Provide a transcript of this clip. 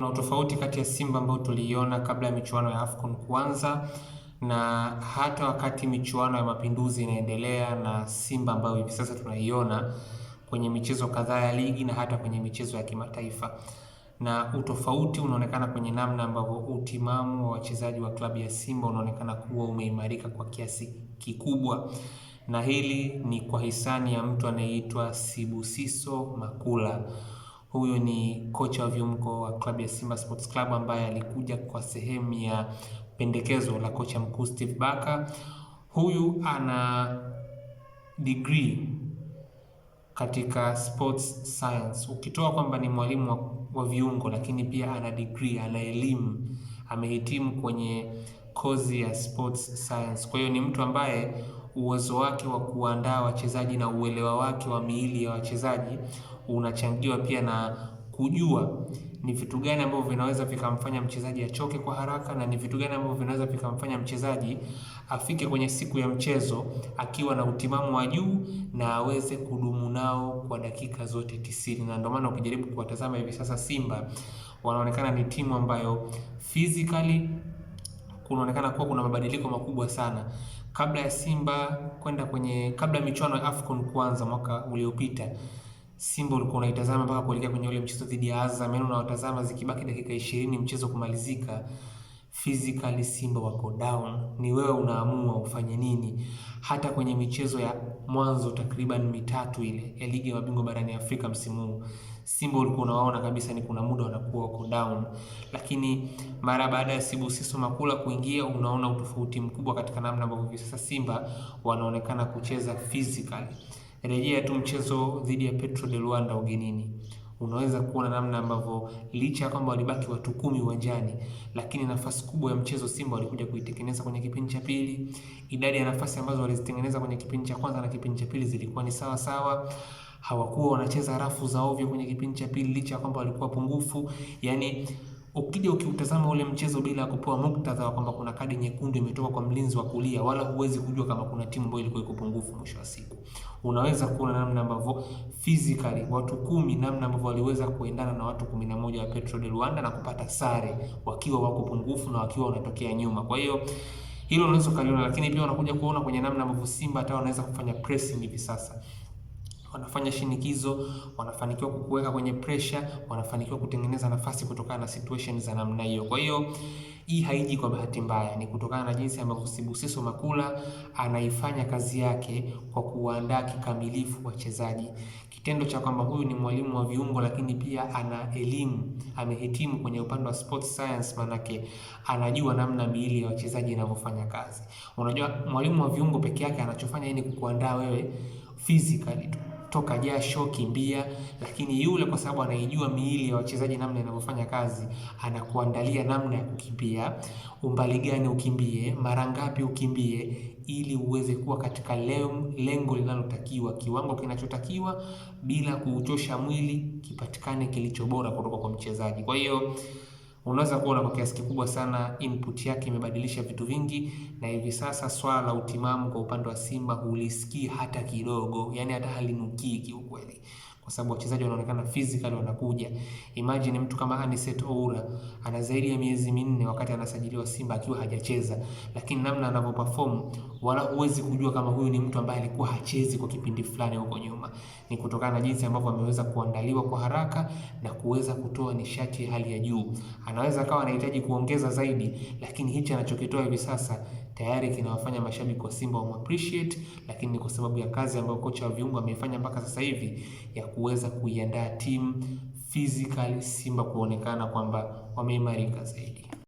Na utofauti kati ya Simba ambayo tuliiona kabla ya michuano ya AFCON kuanza na hata wakati michuano ya Mapinduzi inaendelea na Simba ambayo hivi sasa tunaiona kwenye michezo kadhaa ya ligi na hata kwenye michezo ya kimataifa. Na utofauti unaonekana kwenye namna ambavyo utimamu wa wachezaji wa klabu ya Simba unaonekana kuwa umeimarika kwa kiasi kikubwa, na hili ni kwa hisani ya mtu anayeitwa Sibusiso Makula. Huyu ni kocha wa viungo wa klabu ya Simba Sports Club ambaye alikuja kwa sehemu ya pendekezo la kocha mkuu Steve Barker. Huyu ana degree katika sports science. Ukitoa kwamba ni mwalimu wa viungo, lakini pia ana degree, ana elimu, amehitimu kwenye kozi ya sports science. Kwa hiyo ni mtu ambaye uwezo wake wa kuandaa wachezaji na uelewa wake wa miili ya wachezaji unachangiwa pia na kujua ni vitu gani ambavyo vinaweza vikamfanya mchezaji achoke kwa haraka na ni vitu gani ambavyo vinaweza vikamfanya mchezaji afike kwenye siku ya mchezo akiwa na utimamu wa juu na aweze kudumu nao kwa dakika zote 90. Na ndio maana ukijaribu kuwatazama hivi sasa Simba wanaonekana ni timu ambayo physically kunaonekana kuwa kuna mabadiliko makubwa sana. Kabla ya Simba kwenda kabla ya michuano ya AFCON kuanza mwaka uliopita, Simba ulikuwa unaitazama mpaka kuelekea kwenye ule mchezo dhidi ya Azam, yaani unawatazama zikibaki dakika 20 mchezo kumalizika, physically Simba wako down, ni wewe unaamua ufanye nini. Hata kwenye michezo ya mwanzo takriban mitatu ile ya ligi ya mabingwa barani Afrika msimu huu, Simba ulikuwa unawaona kabisa ni kuna muda wanakuwa wako down, lakini mara baada ya Sibusiso Makula kuingia unaona utofauti mkubwa katika namna ambavyo sasa Simba wanaonekana kucheza physically. Rejea tu mchezo dhidi ya Petro de Luanda ugenini, unaweza kuona namna ambavyo licha ya kwamba walibaki watu 10 uwanjani, lakini nafasi kubwa ya mchezo Simba walikuja kuitengeneza kwenye kipindi cha pili. Idadi ya nafasi ambazo walizitengeneza kwenye kipindi cha kwanza na kipindi cha pili zilikuwa ni sawa sawa. Hawakuwa wanacheza rafu za ovyo kwenye kipindi cha pili licha ya kwamba walikuwa pungufu. Yaani ukija ukiutazama ule mchezo bila kupewa muktadha wa kwamba kuna kadi nyekundu imetoka kwa mlinzi wa kulia, wala huwezi kujua kama kuna timu ambayo ilikuwa iko pungufu. Mwisho wa siku unaweza kuona namna ambavyo physically watu 10 namna ambavyo waliweza kuendana na watu 11 wa Petro de Luanda na kupata sare wakiwa wako pungufu na wakiwa wanatokea nyuma. Kwa hiyo hilo unaweza kuliona, lakini pia unakuja kuona kwenye namna ambavyo Simba hata wanaweza kufanya pressing hivi sasa. Wanafanya shinikizo, wanafanikiwa kukuweka kwenye pressure, wanafanikiwa kutengeneza nafasi kutokana na situation za namna hiyo. Kwa hiyo hii haiji kwa bahati mbaya, ni kutokana na jinsi ambavyo Sibusiso Makula anaifanya kazi yake kwa kuandaa kikamilifu wachezaji. Kitendo cha kwamba huyu ni mwalimu wa viungo lakini pia ana elimu, amehitimu kwenye upande wa sports science, manake anajua namna miili ya wachezaji inavyofanya kazi. Unajua mwalimu wa viungo peke yake anachofanya ni kukuandaa wewe physically tu, toka jasho, kimbia, lakini yule kwa sababu anaijua miili ya wachezaji namna inavyofanya kazi, anakuandalia namna ya kukimbia, umbali gani ukimbie, mara ngapi ukimbie, ili uweze kuwa katika lengo linalotakiwa, kiwango kinachotakiwa, bila kuuchosha mwili, kipatikane kilicho bora kutoka kwa mchezaji. Kwa hiyo unaweza kuona kwa kiasi kikubwa sana input yake imebadilisha vitu vingi, na hivi sasa swala la utimamu kwa upande wa Simba hulisikii hata kidogo, yani hata halinukii kiukweli, kwa sababu wachezaji wanaonekana physically wanakuja. Imagine mtu kama Anicet Oura ana zaidi ya miezi 4 wakati anasajiliwa Simba akiwa hajacheza, lakini namna anavyoperform wala huwezi kujua kama huyu ni mtu ambaye alikuwa hachezi kwa kipindi fulani huko nyuma. Ni kutokana na jinsi ambavyo ameweza kuandaliwa kwa haraka na kuweza kutoa nishati ya hali ya juu. Anaweza akawa anahitaji kuongeza zaidi, lakini hichi anachokitoa hivi sasa tayari kinawafanya mashabiki wa Simba appreciate, lakini kwa sababu ya kazi ambayo kocha wa viungo ameifanya mpaka sasa hivi ya kuweza kuiandaa timu physically, Simba kuonekana kwamba wameimarika zaidi.